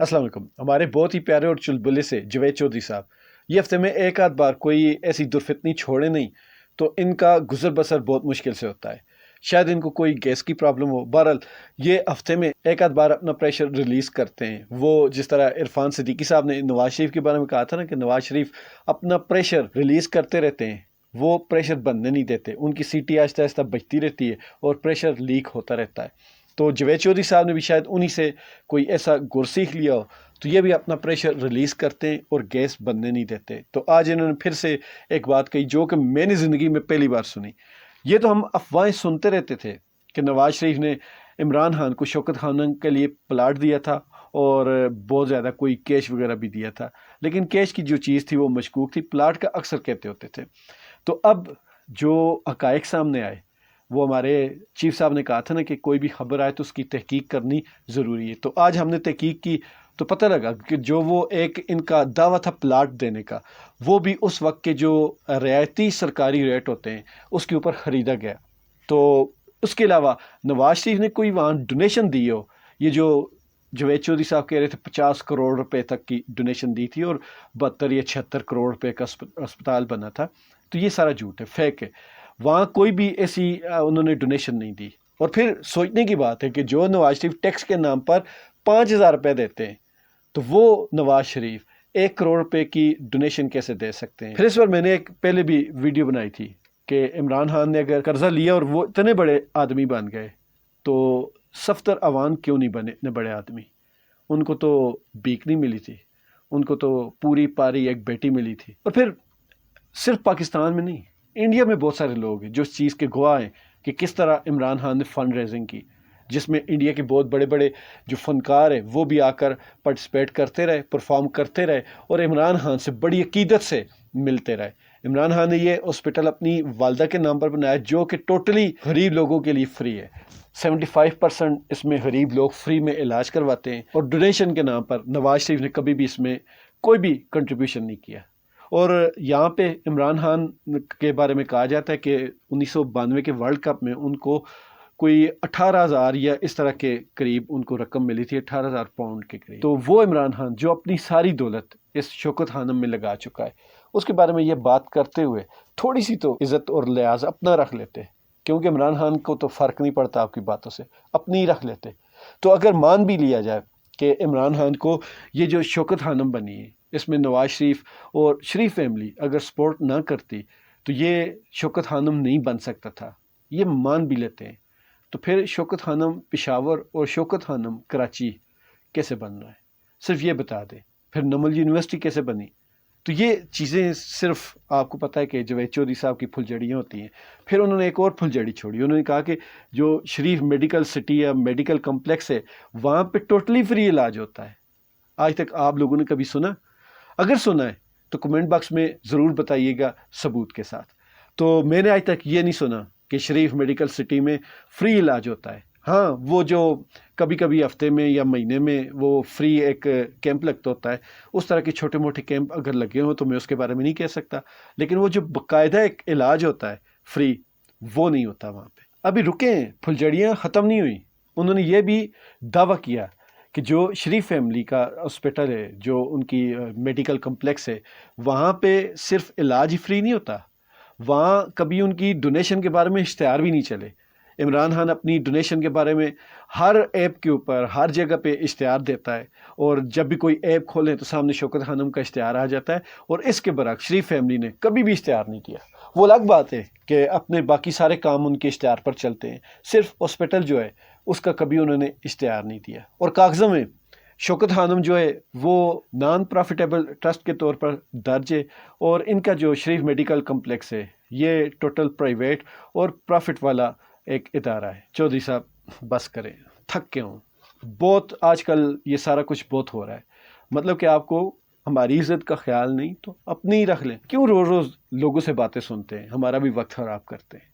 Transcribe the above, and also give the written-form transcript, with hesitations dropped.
السلام علیکم. ہمارے بہت ہی پیارے اور چلبلے سے جوید چودھری صاحب یہ ہفتے میں ایک آدھ بار کوئی ایسی درفتنی چھوڑے نہیں تو ان کا گزر بسر بہت مشکل سے ہوتا ہے. شاید ان کو کوئی گیس کی پرابلم ہو. بہرحال یہ ہفتے میں ایک آدھ بار اپنا پریشر ریلیز کرتے ہیں. وہ جس طرح عرفان صدیقی صاحب نے نواز شریف کے بارے میں کہا تھا نا کہ نواز شریف اپنا پریشر ریلیز کرتے رہتے ہیں، وہ پریشر بننے نہیں دیتے، ان کی سیٹی آہستہ آہستہ بجتی رہتی ہے اور پریشر لیک ہوتا رہتا ہے. تو جوید چودھری صاحب نے بھی شاید انہی سے کوئی ایسا گر سیکھ لیا ہو، تو یہ بھی اپنا پریشر ریلیز کرتے ہیں اور گیس بننے نہیں دیتے. تو آج انہوں نے پھر سے ایک بات کہی جو کہ میں نے زندگی میں پہلی بار سنی. یہ تو ہم افواہیں سنتے رہتے تھے کہ نواز شریف نے عمران خان کو شوکت خانم کے لیے پلاٹ دیا تھا اور بہت زیادہ کوئی کیش وغیرہ بھی دیا تھا، لیکن کیش کی جو چیز تھی وہ مشکوک تھی، پلاٹ کا اکثر کہتے ہوتے تھے. تو اب جو حقائق سامنے آئے، وہ ہمارے چیف صاحب نے کہا تھا نا کہ کوئی بھی خبر آئے تو اس کی تحقیق کرنی ضروری ہے. تو آج ہم نے تحقیق کی تو پتہ لگا کہ جو وہ ایک ان کا دعویٰ تھا پلاٹ دینے کا، وہ بھی اس وقت کے جو رعایتی سرکاری ریٹ ہوتے ہیں اس کے اوپر خریدا گیا. تو اس کے علاوہ نواز شریف نے کوئی وہاں ڈونیشن دی ہو، یہ جو جوید چودھری صاحب کہہ رہے تھے 50 کروڑ روپے تک کی ڈونیشن دی تھی اور 72 یا 76 کروڑ روپے کا اسپتال بنا تھا، تو یہ سارا جھوٹ ہے، فیک ہے. وہاں کوئی بھی ایسی انہوں نے ڈونیشن نہیں دی. اور پھر سوچنے کی بات ہے کہ جو نواز شریف ٹیکس کے نام پر 5,000 روپے دیتے ہیں، تو وہ نواز شریف 1 کروڑ روپے کی ڈونیشن کیسے دے سکتے ہیں؟ پھر اس پر میں نے ایک پہلے بھی ویڈیو بنائی تھی کہ عمران خان نے اگر قرضہ لیا اور وہ اتنے بڑے آدمی بن گئے تو صفدر عوان کیوں نہیں بنے اتنے بڑے آدمی؟ ان کو تو بیک نہیں ملی تھی، ان کو تو پوری پاری ایک بیٹی ملی تھی. اور پھر صرف پاکستان میں نہیں، انڈیا میں بہت سارے لوگ ہیں جو اس چیز کے گواہ ہیں کہ کس طرح عمران خان نے فنڈ ریزنگ کی، جس میں انڈیا کے بہت بڑے بڑے جو فنکار ہیں وہ بھی آ کر پارٹیسپیٹ کرتے رہے، پرفارم کرتے رہے اور عمران خان سے بڑی عقیدت سے ملتے رہے. عمران خان نے یہ ہاسپٹل اپنی والدہ کے نام پر بنایا جو کہ ٹوٹلی غریب لوگوں کے لیے فری ہے. 75% اس میں غریب لوگ فری میں علاج کرواتے ہیں. اور ڈونیشن کے نام پر نواز شریف نے کبھی بھی اس میں کوئی بھی کنٹریبیوشن نہیں کیا. اور یہاں پہ عمران خان کے بارے میں کہا جاتا ہے کہ 1992 کے ورلڈ کپ میں ان کو کوئی 18,000 یا اس طرح کے قریب ان کو رقم ملی تھی، 18,000 پاؤنڈ کے قریب. تو وہ عمران خان جو اپنی ساری دولت اس شوکت خانم میں لگا چکا ہے، اس کے بارے میں یہ بات کرتے ہوئے تھوڑی سی تو عزت اور لحاظ اپنا رکھ لیتے، کیونکہ عمران خان کو تو فرق نہیں پڑتا آپ کی باتوں سے، اپنی رکھ لیتے. تو اگر مان بھی لیا جائے کہ عمران خان کو یہ جو شوکت خانم بنی ہے اس میں نواز شریف اور شریف فیملی اگر سپورٹ نہ کرتی تو یہ شوکت خانم نہیں بن سکتا تھا، یہ مان بھی لیتے ہیں. تو پھر شوکت خانم پشاور اور شوکت خانم کراچی کیسے بن رہا ہے؟ صرف یہ بتا دیں. پھر نمل یونیورسٹی کیسے بنی؟ تو یہ چیزیں صرف آپ کو پتہ ہے کہ جوید چودھری صاحب کی پھلجڑیاں ہوتی ہیں. پھر انہوں نے ایک اور پھلجڑی چھوڑی، انہوں نے کہا کہ جو شریف میڈیکل سٹی یا میڈیکل کمپلیکس ہے وہاں پہ ٹوٹلی فری علاج ہوتا ہے. آج تک آپ لوگوں نے کبھی سنا؟ اگر سنا ہے تو کمنٹ باکس میں ضرور بتائیے گا ثبوت کے ساتھ. تو میں نے آج تک یہ نہیں سنا کہ شریف میڈیکل سٹی میں فری علاج ہوتا ہے. ہاں، وہ جو کبھی کبھی ہفتے میں یا مہینے میں وہ فری ایک کیمپ لگتا ہوتا ہے، اس طرح کے چھوٹے موٹے کیمپ اگر لگے ہوں تو میں اس کے بارے میں نہیں کہہ سکتا، لیکن وہ جو باقاعدہ ایک علاج ہوتا ہے فری، وہ نہیں ہوتا وہاں پہ. ابھی رکیں، پھلجڑیاں ختم نہیں ہوئی. انہوں نے یہ بھی دعویٰ کیا کہ جو شریف فیملی کا ہاسپٹل ہے، جو ان کی میڈیکل کمپلیکس ہے، وہاں پہ صرف علاج ہی فری نہیں ہوتا، وہاں کبھی ان کی ڈونیشن کے بارے میں اشتہار بھی نہیں چلے. عمران خان اپنی ڈونیشن کے بارے میں ہر ایپ کے اوپر ہر جگہ پہ اشتہار دیتا ہے، اور جب بھی کوئی ایپ کھولیں تو سامنے شوکت خانم کا اشتہار آ جاتا ہے. اور اس کے برعکس شریف فیملی نے کبھی بھی اشتہار نہیں کیا. وہ الگ بات ہے کہ اپنے باقی سارے کام ان کے اشتہار پر چلتے ہیں، صرف ہاسپٹل جو ہے اس کا کبھی انہوں نے اشتہار نہیں دیا. اور کاغذوں میں شوکت خانم جو ہے وہ نان پروفیٹیبل ٹرسٹ کے طور پر درج ہے، اور ان کا جو شریف میڈیکل کمپلیکس ہے یہ ٹوٹل پرائیویٹ اور پروفٹ والا ایک ادارہ ہے. چودھری صاحب بس کریں، تھک کے ہوں. بہت آج کل یہ سارا کچھ بہت ہو رہا ہے. مطلب کہ آپ کو ہماری عزت کا خیال نہیں تو اپنی ہی رکھ لیں. کیوں روز روز لوگوں سے باتیں سنتے ہیں، ہمارا بھی وقت خراب کرتے ہیں.